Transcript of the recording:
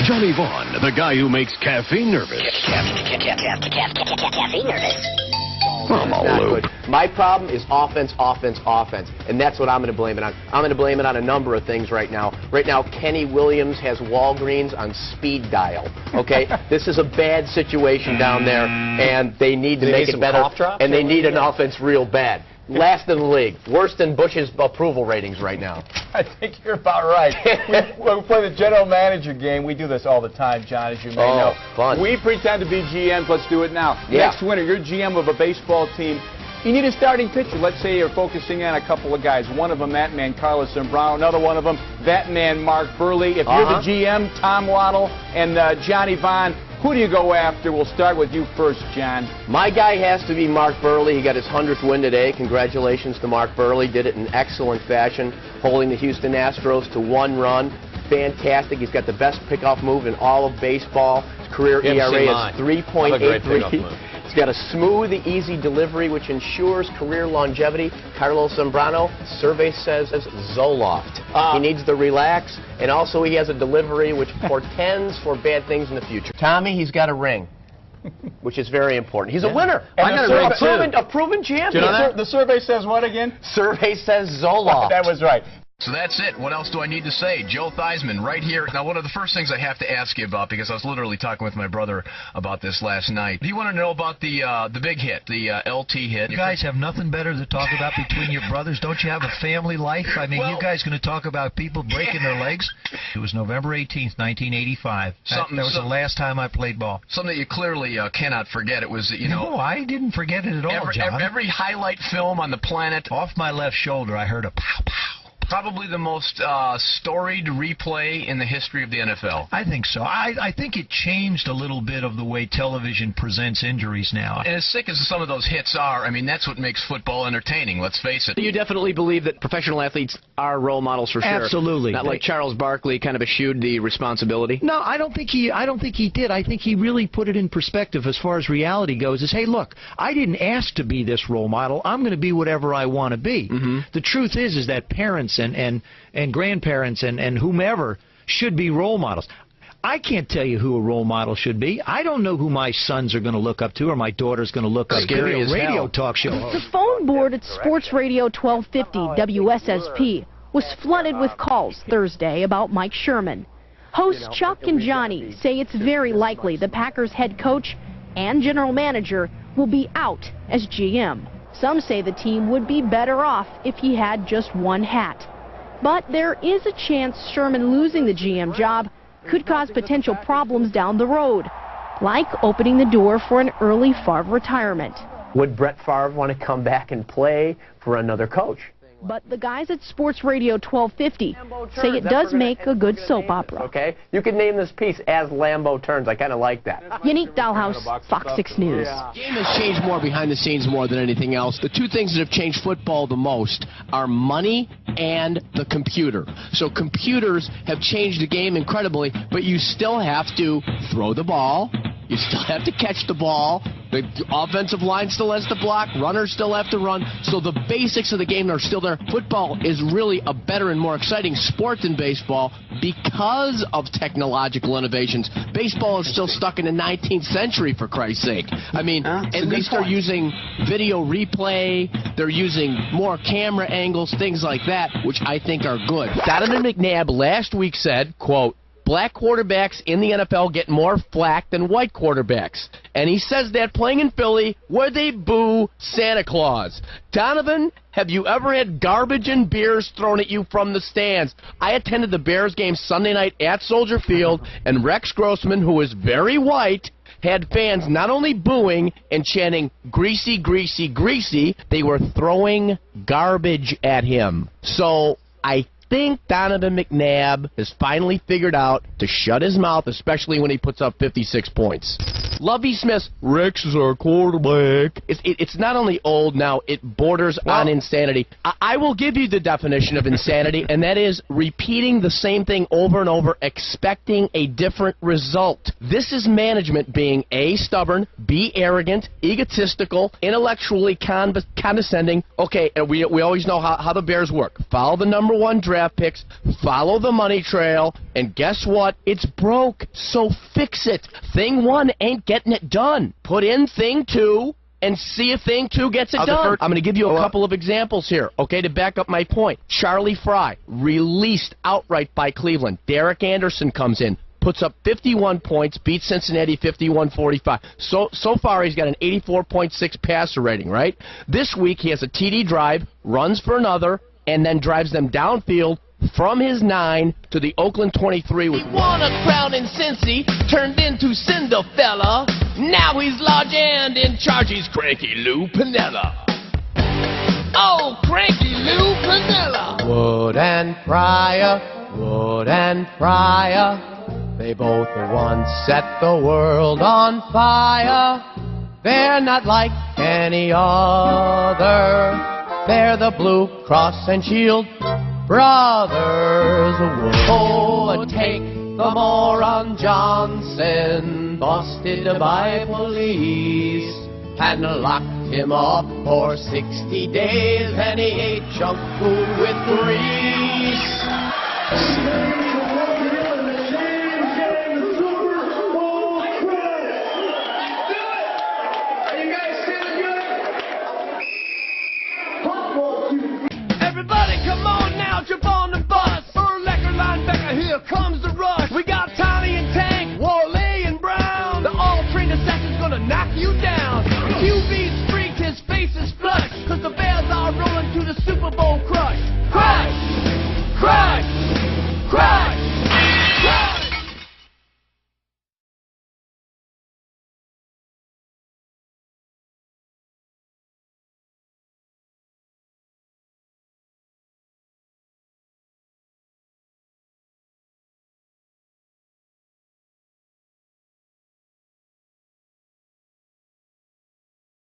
Johnny Vaughn, the guy who makes caffeine nervous. Caffeine nervous. I'm all loop. My problem is offense, offense, offense, and that's what I'm going to blame it on. I'm going to blame it on a number of things right now. Right now, Kenny Williams has Walgreens on speed dial. Okay, this is a bad situation down there, and they need to make it better. And they need an offense real bad. Last in the league, worse than Bush's approval ratings right now. I think you're about right. When we play the general manager game, we do this all the time, John, as you may know. Fun. We pretend to be GMs. Let's do it now. Yeah. Next winter, you're GM of a baseball team. You need a starting pitcher. Let's say you're focusing on a couple of guys. One of them, that man, Carlos Zambrano. Another one of them, that man, Mark Burley. If you're the GM, Tom Waddle, and Johnny Vaughn, who do you go after? We'll start with you first, John. My guy has to be Mark Burley. He got his 100th win today. Congratulations to Mark Burley. Did it in excellent fashion, holding the Houston Astros to 1 run. Fantastic. He's got the best pickoff move in all of baseball. His career ERA is 3.83. He's got a smooth, easy delivery, which ensures career longevity. Carlos Zambrano, survey says, is Zoloft. He needs to relax, and also he has a delivery which portends for bad things in the future. Tommy, he's got a ring, which is very important. He's a winner. And I got a ring, a proven champion. The survey says what again? Survey says Zoloft. That was right. So that's it. What else do I need to say? Joe Theismann right here. Now, one of the first things I have to ask you about, because I was literally talking with my brother about this last night. Do you want to know about the big hit, the LT hit? You guys have nothing better to talk about between your brothers? Don't you have a family life? I mean, you guys going to talk about people breaking their legs? It was November 18th, 1985. That was the last time I played ball. Something that you clearly cannot forget. It was, you know. No, I didn't forget it at all, John. Every highlight film on the planet. Off my left shoulder, I heard a pow, pow. Probably the most storied replay in the history of the NFL. I think so. I think it changed a little bit of the way television presents injuries now. And as sick as some of those hits are, I mean, that's what makes football entertaining, let's face it. You definitely believe that professional athletes are role models for sure. Absolutely. Not like Charles Barkley kind of eschewed the responsibility. No, I don't think he did. I think he really put it in perspective as far as reality goes. Is, hey, look, I didn't ask to be this role model. I'm going to be whatever I want to be. The truth is that parents and grandparents and whomever should be role models. I can't tell you who a role model should be. I don't know who my sons are going to look up to or my daughter's going to look up to. A radio talk show host. The phone board at Sports Radio 1250 WSSP was flooded with calls Thursday about Mike Sherman. Hosts Chuck and Johnny say it's very likely the Packers head coach and general manager will be out as GM. Some say the team would be better off if he had just one hat. But there is a chance Sherman losing the GM job could cause potential problems down the road, like opening the door for an early Favre retirement. Would Brett Favre want to come back and play for another coach? But the guys at Sports Radio 1250 say it does make a good soap opera. Okay, you could name this piece As Lambeau Turns. I kind of like that. Yannick Dahlhaus, Fox 6 News. The game has changed more behind the scenes more than anything else. The two things that have changed football the most are money and the computer. So computers have changed the game incredibly, but you still have to throw the ball. You still have to catch the ball. The offensive line still has to block. Runners still have to run. So the basics of the game are still there. Football is really a better and more exciting sport than baseball because of technological innovations. Baseball is still stuck in the 19th century, for Christ's sake. I mean, at least they're using video replay. They're using more camera angles, things like that, which I think are good. Donovan McNabb last week said, quote, "Black quarterbacks in the NFL get more flack than white quarterbacks." And he says that playing in Philly where they boo Santa Claus. Donovan, have you ever had garbage and beers thrown at you from the stands? I attended the Bears game Sunday night at Soldier Field, and Rex Grossman, who is very white, had fans not only booing and chanting, "Greasy, greasy, greasy," they were throwing garbage at him. So I think Donovan McNabb has finally figured out to shut his mouth, especially when he puts up 56 points. Lovie Smith's Rex is our quarterback. It's not only old now, it borders on insanity. I will give you the definition of insanity, and that is repeating the same thing over and over, expecting a different result. This is management being A, stubborn, B, arrogant, egotistical, intellectually condescending. Okay, and we always know how the Bears work. Follow the #1 draft picks, follow the money trail, and guess what? It's broke, so fix it. Thing 1 ain't getting it done. Put in thing 2 and see if thing 2 gets it done. I'm going to give you a couple of examples here, okay, to back up my point. Charlie Fry, released outright by Cleveland. Derek Anderson comes in, puts up 51 points, beats Cincinnati 51-45. So far, he's got an 84.6 passer rating, right? This week, he has a TD drive, runs for another, and then drives them downfield from his 9 to the Oakland 23. He won a crown in Cincy, turned into Cinderfella. Now he's large and in charge. He's Cranky Lou Piniella. Oh, Cranky Lou Piniella. Wood and Pryor, they both once set the world on fire. They're not like any other. They're the Blue Cross and Shield brothers. Oh, take the moron Johnson, busted by police, and locked him up for 60 days, and he ate junk food with grease.